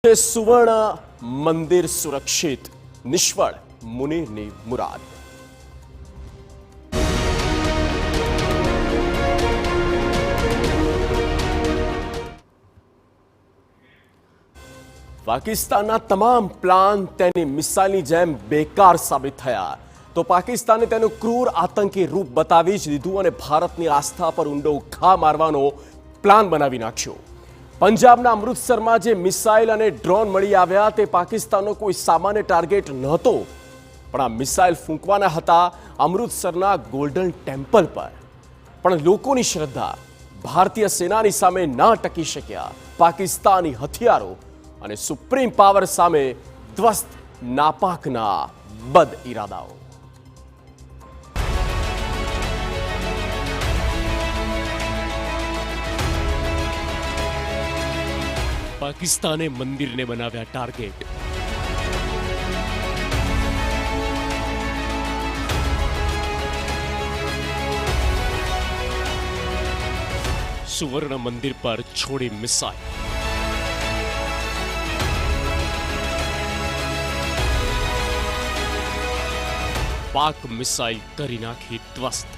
સુવર્ણ મંદિર સુરક્ષિત, નિષ્ફળ મુનીરની મુરાદ. પાકિસ્તાનના તમામ પ્લાન તેની મિસાઇલની જેમ બેકાર સાબિત થયા તો પાકિસ્તાને તેનું ક્રૂર આતંકી રૂપ બતાવી જ દીધું અને ભારતની આસ્થા પર ઊંડો ઘા મારવાનો પ્લાન બનાવી નાખ્યો. પંજાબના અમૃતસરમાં જે મિસાઇલ અને ડ્રોન મળી આવ્યા તે પાકિસ્તાનનો કોઈ સામાન્ય ટાર્ગેટ નહોતો, પણ આ મિસાઇલ ફૂંકવાના હતા અમૃતસરના ગોલ્ડન ટેમ્પલ પર. પણ લોકોની શ્રદ્ધા ભારતીય સેનાની સામે ના ટકી શક્યા. પાકિસ્તાની હથિયારો અને સુપ્રીમ પાવર સામે ધ્વસ્ત નાપાકના બદ ઇરાદાઓ. પાકિસ્તાને મંદિરને બનાવ્યા ટાર્ગેટ. સુવર્ણ મંદિર પર છોડી મિસાઇલ. પાક મિસાઇલ કરી નાખી ધ્વસ્ત.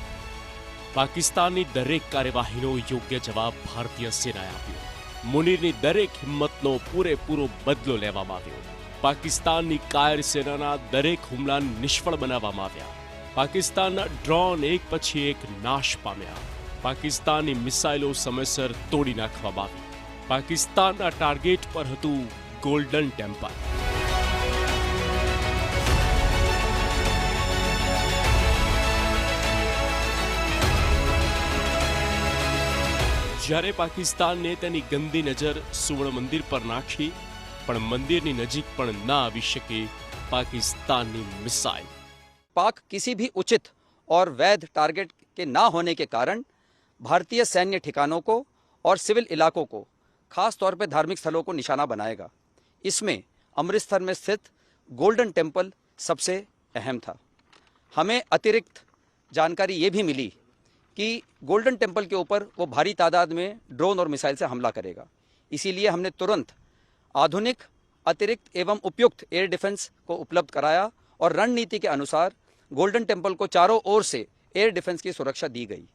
પાકિસ્તાનની દરેક કાર્યવાહીનો યોગ્ય જવાબ ભારતીય સેનાએ આપ્યો. મુનીરની દરેક હિંમતનો પૂરેપૂરો બદલો લેવામાં આવ્યો. પાકિસ્તાનની કાયર સેનાના દરેક હુમલાને નિષ્ફળ બનાવવામાં આવ્યા. પાકિસ્તાનના ડ્રોન એક પછી એક નાશ પામ્યા. પાકિસ્તાનની મિસાઇલો સમયસર તોડી નાખવામાં આવી. પાકિસ્તાનના ટાર્ગેટ પર હતું ગોલ્ડન ટેમ્પલ. જ્યારે પાકિસ્તાનને તેની ગંદી નજર સુવર્ણ મંદિર પર નાખી, પણ મંदिરની નજીક પણ ના આવી શકે पाकिस्तानी मिसाइल. पाक किसी भी उचित और वैध टारगेट के ना होने के कारण भारतीय सैन्य ठिकानों को और सिविल इलाकों को, खास तौर पर धार्मिक स्थलों को निशाना बनाएगा. इसमें अमृतसर में स्थित गोल्डन टेम्पल सबसे अहम था. हमें अतिरिक्त जानकारी ये भी मिली कि गोल्डन टेम्पल के ऊपर वो भारी तादाद में ड्रोन और मिसाइल से हमला करेगा. इसीलिए हमने तुरंत आधुनिक, अतिरिक्त एवं उपयुक्त एयर डिफेंस को उपलब्ध कराया और रणनीति के अनुसार गोल्डन टेम्पल को चारों ओर से एयर डिफेंस की सुरक्षा दी गई.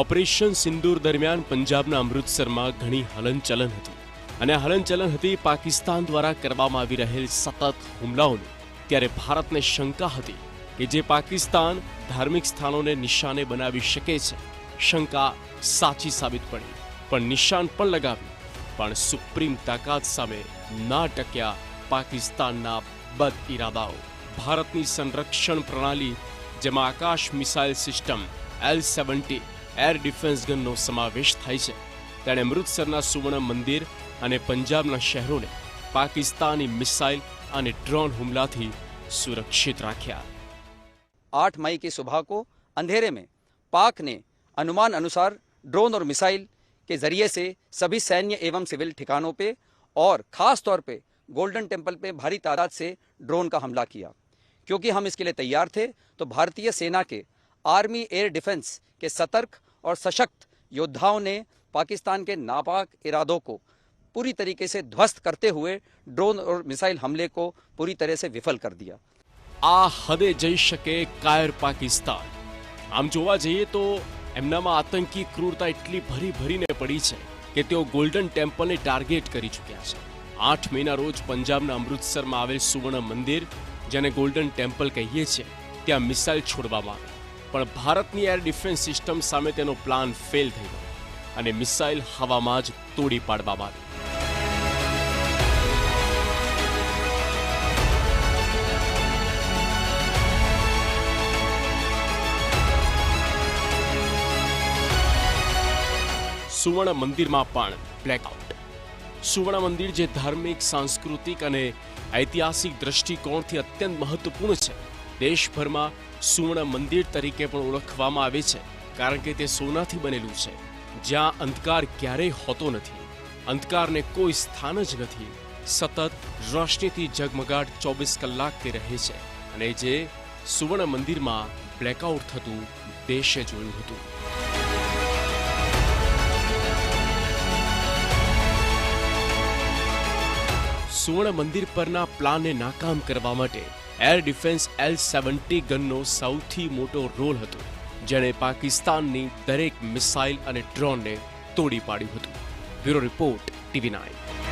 ઓપરેશન સિંદૂર દરમિયાન પંજાબના અમૃતસરમાં ઘણી હલનચલન હતી અને હલનચલન હતી પાકિસ્તાન દ્વારા કરવામાં આવી રહેલ સતત હુમલાઓની. ત્યારે ભારતને શંકા હતી કે જે પાકિસ્તાન ધાર્મિક સ્થાનોને નિશાને બનાવી શકે છે. શંકા સાચી સાબિત પડી, પણ નિશાન પણ લગાવ્યું, પણ સુપ્રીમ તાકાત સામે ના ટક્યા પાકિસ્તાનના બદ ઇરાદાઓ. ભારતની સંરક્ષણ પ્રણાલી, જેમાં Akash missile system L-70 air defence ગનનો સમાવેશ થાય છે, તેણે અમૃતસરના સુવર્ણ મંદિર અને પંજાબના શહેરોને પાકિસ્તાની મિસાઇલ અને ડ્રોન હુમલાથી સુરક્ષિત રાખ્યા. 8 मई की सुबह को अंधेरे में पाक ने अनुमान अनुसार ड्रोन और मिसाइल के जरिए से सभी सैन्य एवं सिविल ठिकानों पे और खास तौर पे गोल्डन टेम्पल पे भारी तादाद से ड्रोन का हमला किया. क्योंकि हम इसके लिए तैयार थे, तो भारतीय सेना के आर्मी एयर डिफेंस के सतर्क और सशक्त योद्धाओं ने पाकिस्तान के नापाक इरादों को पूरी तरीके से ध्वस्त करते हुए ड्रोन और मिसाइल हमले को पूरी तरह से विफल कर दिया. આ હદે જઈ શકે કાયર પાકિસ્તાન. આમ જોવા જઈએ તો એમનામાં આતંકી ક્રૂરતા એટલી ભરીને પડી છે કે તેઓ ગોલ્ડન ટેમ્પલને ટાર્ગેટ કરી ચૂક્યા છે. 8 મેના રોજ પંજાબના અમૃતસરમાં આવેલ સુવર્ણ મંદિર, જેને ગોલ્ડન ટેમ્પલ કહીએ છીએ, ત્યાં મિસાઇલ છોડવામાં આવી. પણ ભારતની એર ડિફેન્સ સિસ્ટમ સામે તેનો પ્લાન ફેલ થઈ ગયો અને મિસાઇલ હવામાં જ તોડી પાડવામાં આવી. સુવર્ણ મંદિરમાં પણ બ્લેકઆઉટ. સુવર્ણ મંદિર, જે ધાર્મિક, સાંસ્કૃતિક અને ઐતિહાસિક દ્રષ્ટિકોણથી અત્યંત મહત્વપૂર્ણ છે, દેશભરમાં સુવર્ણ મંદિર તરીકે પણ ઓળખવામાં આવે છે, કારણ કે તે સોનાથી બનેલું છે, જ્યાં અંધકાર ક્યારેય હોતો નથી. અંધકારને કોઈ સ્થાન જ નથી. સતત રોશનીથી ઝગમગાટ 24 કલાક તે રહે છે. અને જે સુવર્ણ મંદિરમાં બ્લેકઆઉટ થતું દેશે જોયું હતું. સુવર્ણ મંદિર પરના પ્લાનને નાકામ કરવા માટે એર ડિફેન્સ L-70 ગનનો સૌથી મોટો રોલ હતો, જેણે પાકિસ્તાનની દરેક મિસાઇલ અને ડ્રોનને તોડી પાડ્યું હતું. Bureau report, TV9.